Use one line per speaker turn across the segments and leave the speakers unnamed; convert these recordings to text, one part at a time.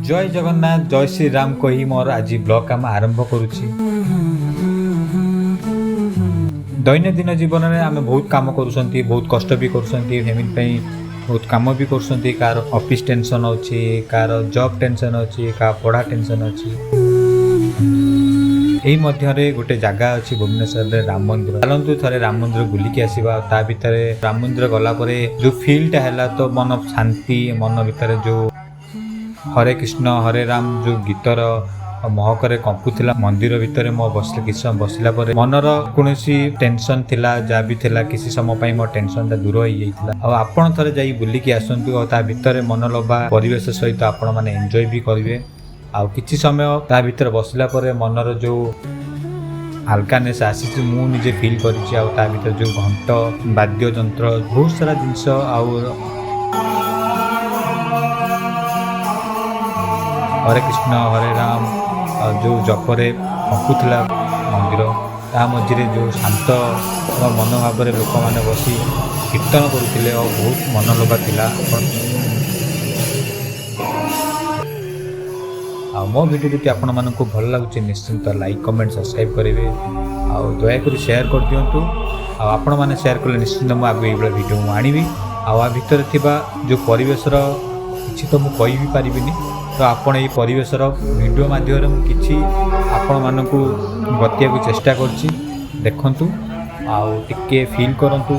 जय जगन्नाथ जय श्री राम कही मोर आज ब्लॉग आम आरंभ करुच्ची। दैनंदिन जीवन में आम बहुत काम करुँच बहुत कष्ट भी करुँच बहुत काम भी करुँच कार ऑफिस टेंशन अच्छी कार जॉब टेंशन अच्छी का पढ़ा टेंशन अच्छी। यही मध्य गोटे जगह अच्छी भुवनेश्वर राम मंदिर चलतु थे राम मंदिर बुलिकी आसवा ता भितर राम मंदिर गलापर जो फिल्टा है तो मन शांति मन भितर जो हरे कृष्ण हरे राम जो गीतर महकरे कंपुला मंदिर भितर मो बसले किसी समय बसला मनर कौन टेंशन थिला जहाँ भी थिला किसी समय मो टेंशन दूर हो जाता। आपण थे जा बुलिकी आसतु ता भितर मनलोभा परिवेश सहित आपण मैंने एंजॉय भी करेंगे। आउ किसी समय ता भितर बसला मनर जो हाल्कानेस आसी मुझे फिल कर भीतर जो घंट वाद्य जंत्र बहुत सारा जिनस हरे कृष्ण हरे राम जो जपरे कंपुला मंदिर ता मझे जो शांत मनोभाव लोक मैंने बसी कीर्तन करुले और बहुत मनलोभा थिला। मो वीडियो जब आपण मानक भल लगुच निश्चिंत लाइक कमेंट सब्सक्राइब करेंगे दयाकोरी शेयर कर दिंतु आपण मैंने शेयर कले निश्चिंत मुझे आगे ये वीडियो आनी आ भितर जो परिवेशर किसी तो मुझे कही भी पारिनी तो आपण ये परिवेशर वीडियो माध्यम किसी आपण मानक बतिया को चेष्टा करछि देखंतु आके फील करंतु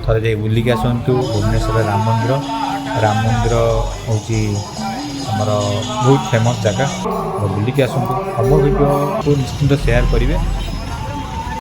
थे जाए बुलिकी आसतु भुवनेश्वर राम मंदिर हूँ आमर बहुत फेमस जगह बुलिकी आसतु हम वीडियो को निश्चिंत शेयर करेंगे।